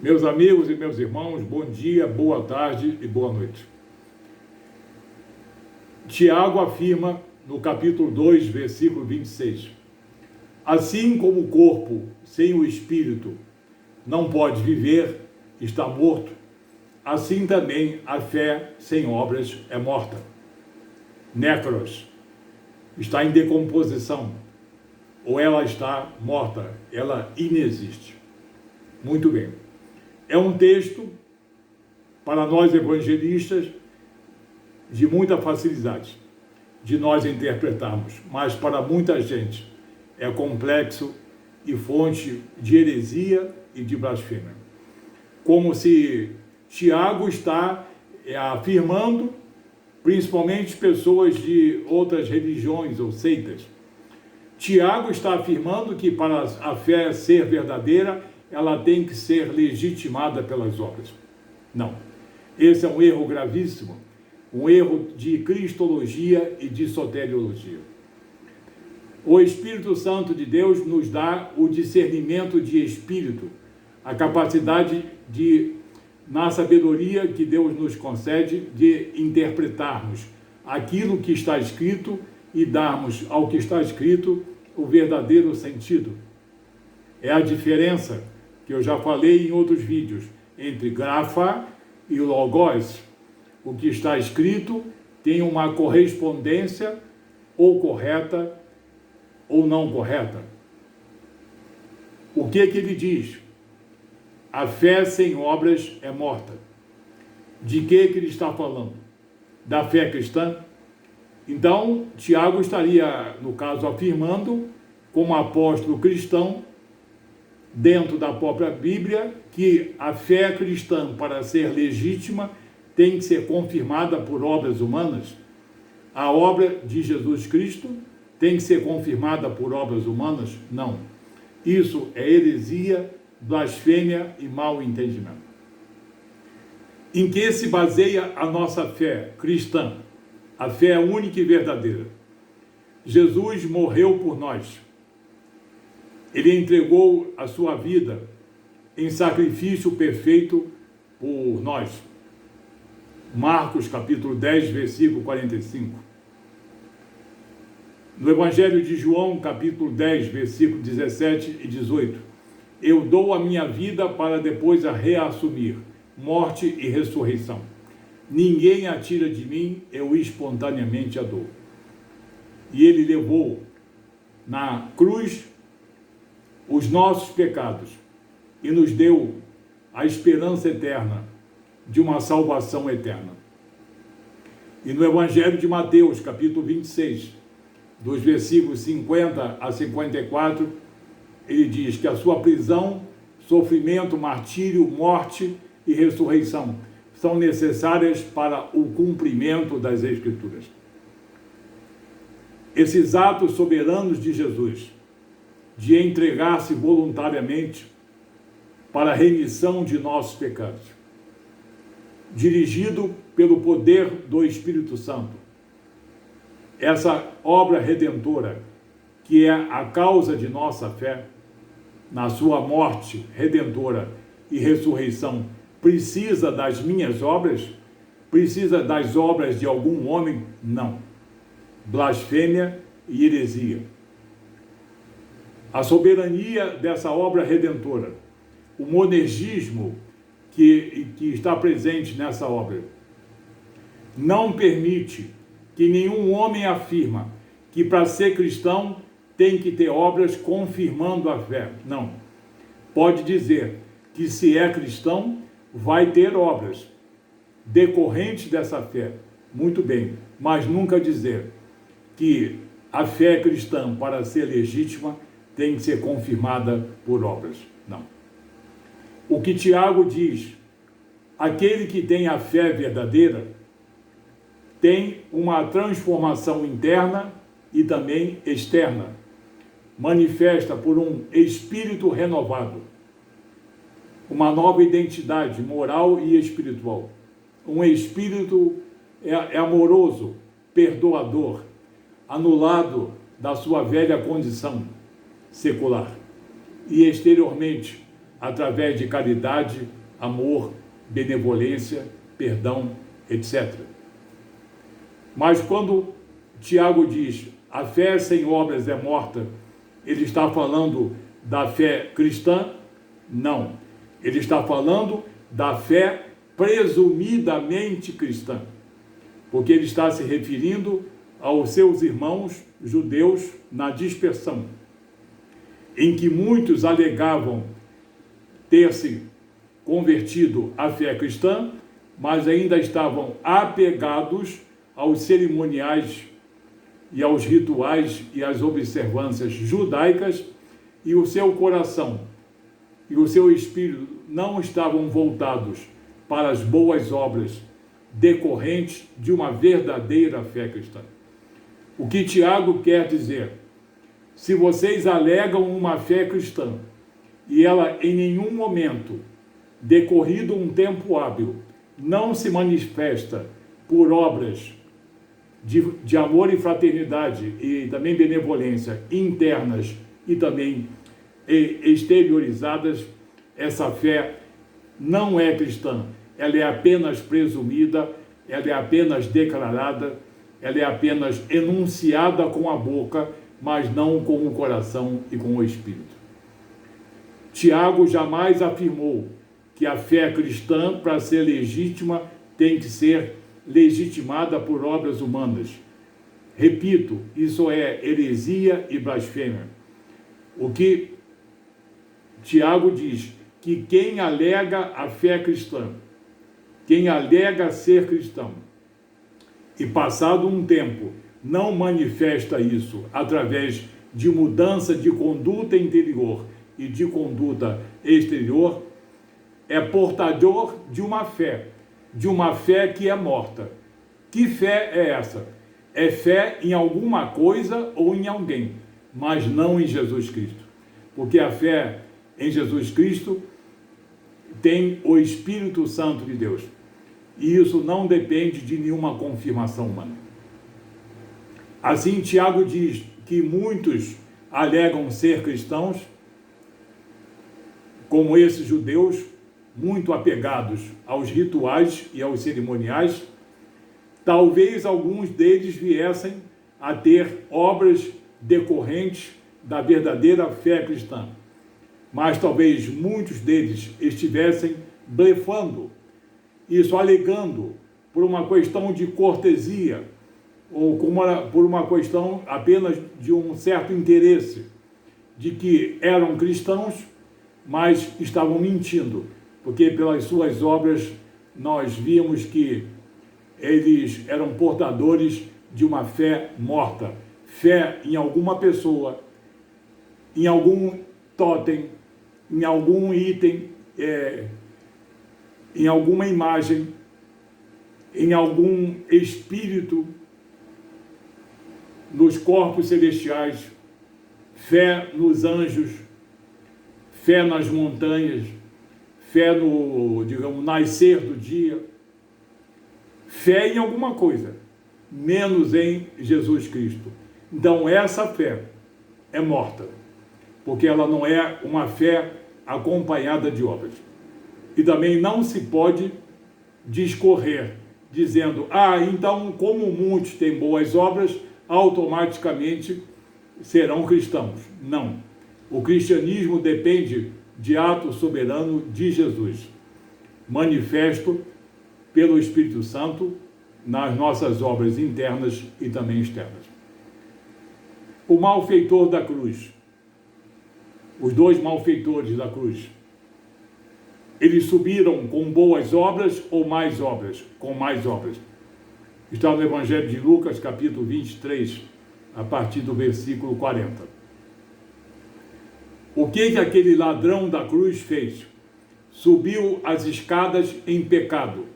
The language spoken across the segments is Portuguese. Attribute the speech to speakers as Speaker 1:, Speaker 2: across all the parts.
Speaker 1: Meus amigos e meus irmãos, bom dia, boa tarde e boa noite. Tiago afirma no capítulo 2, versículo 26: assim como o corpo sem o espírito não pode viver, está morto, assim também a fé sem obras é morta. Nécros, está em decomposição, ou ela está morta, ela inexiste. Muito bem. É um texto, para nós evangelistas, de muita facilidade de nós interpretarmos, mas para muita gente é complexo e fonte de heresia e de blasfêmia. Como se Tiago está afirmando, principalmente pessoas de outras religiões ou seitas, Tiago está afirmando que para a fé ser verdadeira, ela tem que ser legitimada pelas obras. Não. Esse é um erro gravíssimo, um erro de cristologia e de soteriologia. O Espírito Santo de Deus nos dá o discernimento de espírito, a capacidade de, na sabedoria que Deus nos concede, de interpretarmos aquilo que está escrito e darmos ao que está escrito o verdadeiro sentido. É a diferença que eu já falei em outros vídeos entre grafa e logos. O que está escrito tem uma correspondência ou correta ou não correta. O que ele diz? A fé sem obras é morta. De que ele está falando? Da fé cristã? Então, Tiago estaria, no caso, afirmando, como apóstolo cristão, dentro da própria Bíblia, que a fé cristã, para ser legítima, tem que ser confirmada por obras humanas. A obra de Jesus Cristo tem que ser confirmada por obras humanas? Não. Isso é heresia, blasfêmia e mau entendimento. Em que se baseia a nossa fé cristã? A fé única e verdadeira. Jesus morreu por nós. Ele entregou a sua vida em sacrifício perfeito por nós. Marcos capítulo 10, versículo 45. No Evangelho de João, capítulo 10, versículo 17 e 18. Eu dou a minha vida para depois a reassumir, morte e ressurreição. Ninguém a tira de mim, eu espontaneamente a dou. E ele levou na cruz os nossos pecados e nos deu a esperança eterna de uma salvação eterna. E no Evangelho de Mateus, capítulo 26, dos versículos 50 a 54, ele diz que a sua prisão, sofrimento, martírio, morte e ressurreição são necessárias para o cumprimento das Escrituras. Esses atos soberanos de Jesus, de entregar-se voluntariamente para a remissão de nossos pecados, dirigido pelo poder do Espírito Santo. Essa obra redentora, que é a causa de nossa fé, na sua morte redentora e ressurreição, precisa das minhas obras? Precisa das obras de algum homem? Não. Blasfêmia e heresia. A soberania dessa obra redentora, o monergismo que está presente nessa obra, não permite que nenhum homem afirma que para ser cristão tem que ter obras confirmando a fé. Não. Pode dizer que se é cristão, vai ter obras decorrentes dessa fé. Muito bem. Mas nunca dizer que a fé cristã, para ser legítima, tem que ser confirmada por obras. Não. O que Tiago diz, aquele que tem a fé verdadeira, tem uma transformação interna e também externa, manifesta por um espírito renovado, uma nova identidade moral e espiritual, um espírito amoroso, perdoador, anulado da sua velha condição secular e exteriormente através de caridade, amor, benevolência, perdão, etc. Mas quando Tiago diz a fé sem obras é morta, ele está falando da fé cristã? Não. Ele está falando da fé presumidamente cristã, porque ele está se referindo aos seus irmãos judeus na dispersão, em que muitos alegavam ter se convertido à fé cristã, mas ainda estavam apegados aos cerimoniais e aos rituais e às observâncias judaicas, e o seu coração e o seu espírito não estavam voltados para as boas obras decorrentes de uma verdadeira fé cristã. O que Tiago quer dizer? Se vocês alegam uma fé cristã e ela em nenhum momento, decorrido um tempo hábil, não se manifesta por obras de amor e fraternidade e também benevolência internas e também exteriorizadas, essa fé não é cristã. Ela é apenas presumida, ela é apenas declarada, ela é apenas enunciada com a boca, mas não com o coração e com o espírito. Tiago jamais afirmou que a fé cristã, para ser legítima, tem que ser legitimada por obras humanas. Repito, isso é heresia e blasfêmia. O que Tiago diz que quem alega a fé cristã, quem alega ser cristão, e passado um tempo não manifesta isso através de mudança de conduta interior e de conduta exterior, é portador de uma fé que é morta. Que fé é essa? É fé em alguma coisa ou em alguém, mas não em Jesus Cristo. Porque a fé em Jesus Cristo tem o Espírito Santo de Deus. E isso não depende de nenhuma confirmação humana. Assim, Tiago diz que muitos alegam ser cristãos, como esses judeus, muito apegados aos rituais e aos cerimoniais. Talvez alguns deles viessem a ter obras decorrentes da verdadeira fé cristã, mas talvez muitos deles estivessem blefando, isso alegando por uma questão de cortesia ou por uma questão apenas de um certo interesse, de que eram cristãos, mas estavam mentindo, porque pelas suas obras nós víamos que eles eram portadores de uma fé morta, fé em alguma pessoa, em algum totem, em algum item, em alguma imagem, em algum espírito, nos corpos celestiais, fé nos anjos, fé nas montanhas, fé no, digamos, nascer do dia, fé em alguma coisa, menos em Jesus Cristo. Então essa fé é morta, porque ela não é uma fé acompanhada de obras. E também não se pode discorrer dizendo, então como muitos têm boas obras, automaticamente serão cristãos. Não. O cristianismo depende de ato soberano de Jesus, manifesto pelo Espírito Santo nas nossas obras internas e também externas. O malfeitor da cruz, os dois malfeitores da cruz, eles subiram com boas obras ou mais obras? Com mais obras. Está no Evangelho de Lucas, capítulo 23, a partir do versículo 40. O que aquele ladrão da cruz fez? Subiu as escadas em pecado,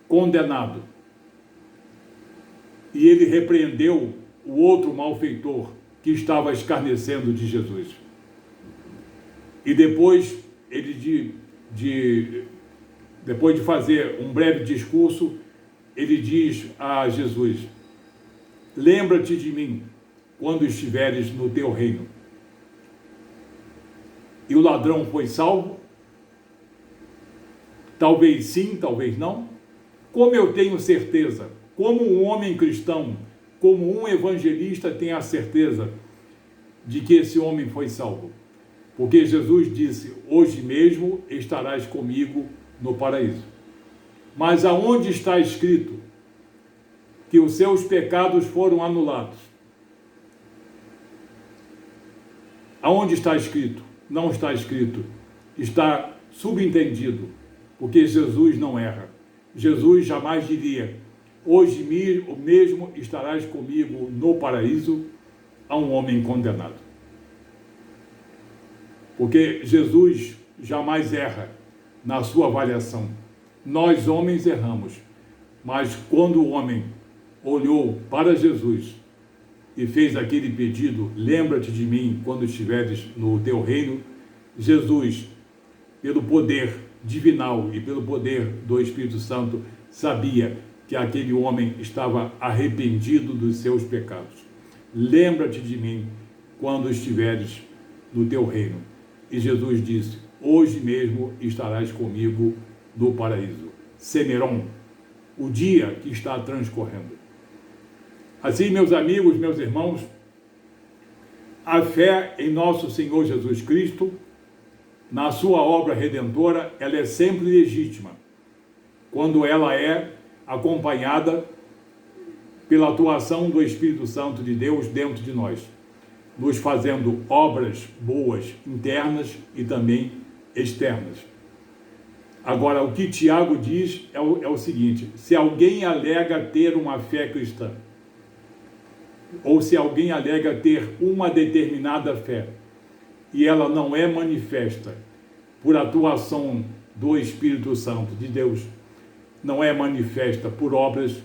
Speaker 1: condenado. E ele repreendeu o outro malfeitor que estava escarnecendo de Jesus. E depois depois de fazer um breve discurso, ele diz a Jesus: lembra-te de mim quando estiveres no teu reino. E o ladrão foi salvo? Talvez sim, talvez não. Como eu tenho certeza, como um homem cristão, como um evangelista tem a certeza de que esse homem foi salvo? Porque Jesus disse: hoje mesmo estarás comigo no paraíso. Mas aonde está escrito que os seus pecados foram anulados? Aonde está escrito? Não está escrito. Está subentendido, porque Jesus não erra. Jesus jamais diria: hoje mesmo estarás comigo no paraíso, a um homem condenado. Porque Jesus jamais erra na sua avaliação. Nós, homens, erramos. Mas quando o homem olhou para Jesus e fez aquele pedido: lembra-te de mim quando estiveres no teu reino, Jesus, pelo poder divinal e pelo poder do Espírito Santo, sabia que aquele homem estava arrependido dos seus pecados. Lembra-te de mim quando estiveres no teu reino. E Jesus disse: hoje mesmo estarás comigo no paraíso. Semeron, o dia que está transcorrendo. Assim, meus amigos, meus irmãos, a fé em nosso Senhor Jesus Cristo, na sua obra redentora, ela é sempre legítima, quando ela é acompanhada pela atuação do Espírito Santo de Deus dentro de nós, nos fazendo obras boas internas e também externas. Agora, o que Tiago diz é o seguinte: se alguém alega ter uma fé cristã, ou se alguém alega ter uma determinada fé, e ela não é manifesta por atuação do Espírito Santo de Deus, não é manifesta por obras,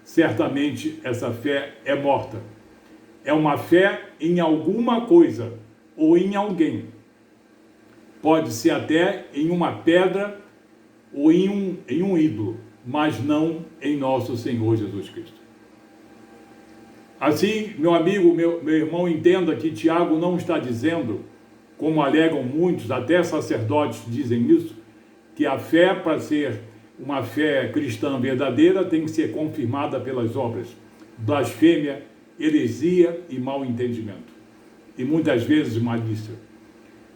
Speaker 1: certamente essa fé é morta. É uma fé em alguma coisa ou em alguém. Pode ser até em uma pedra ou em um ídolo, mas não em nosso Senhor Jesus Cristo. Assim, meu amigo, meu irmão, entenda que Tiago não está dizendo, como alegam muitos, até sacerdotes dizem isso, que a fé, para ser uma fé cristã verdadeira, tem que ser confirmada pelas obras. Blasfêmia, heresia e mau entendimento. E muitas vezes malícia.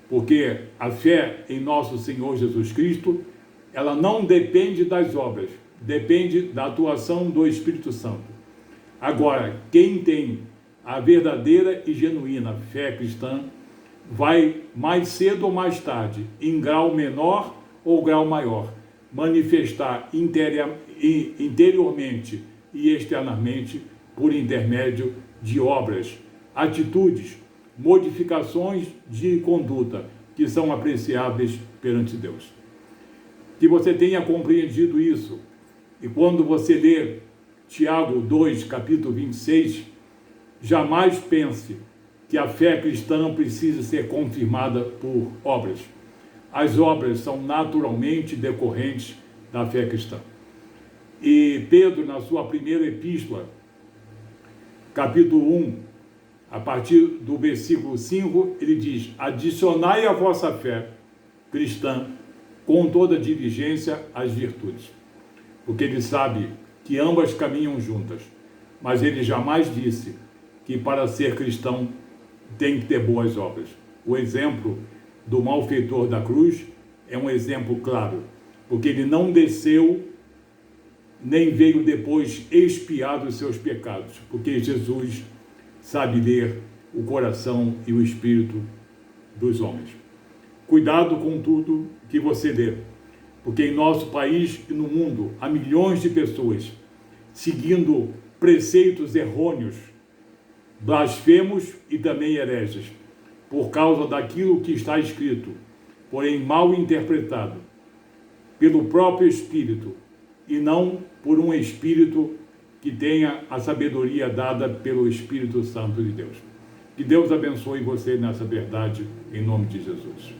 Speaker 1: Porque a fé em nosso Senhor Jesus Cristo, ela não depende das obras, depende da atuação do Espírito Santo. Agora, quem tem a verdadeira e genuína fé cristã, vai mais cedo ou mais tarde, em grau menor ou grau maior, manifestar interiormente e externamente por intermédio de obras, atitudes, modificações de conduta que são apreciáveis perante Deus. Que você tenha compreendido isso, e quando você ler Tiago 2, capítulo 26, jamais pense que a fé cristã precisa ser confirmada por obras. As obras são naturalmente decorrentes da fé cristã. E Pedro, na sua primeira epístola, capítulo 1, a partir do versículo 5, ele diz: adicionai à vossa fé cristã com toda diligência as virtudes. Porque ele sabe que ambas caminham juntas, mas ele jamais disse que para ser cristão tem que ter boas obras. O exemplo do malfeitor da cruz é um exemplo claro, porque ele não desceu, nem veio depois expiar os seus pecados, porque Jesus sabe ler o coração e o espírito dos homens. Cuidado com tudo que você lê, porque em nosso país e no mundo há milhões de pessoas seguindo preceitos errôneos, blasfemos e também hereges, por causa daquilo que está escrito, porém mal interpretado pelo próprio Espírito, e não por um Espírito que tenha a sabedoria dada pelo Espírito Santo de Deus. Que Deus abençoe você nessa verdade, em nome de Jesus.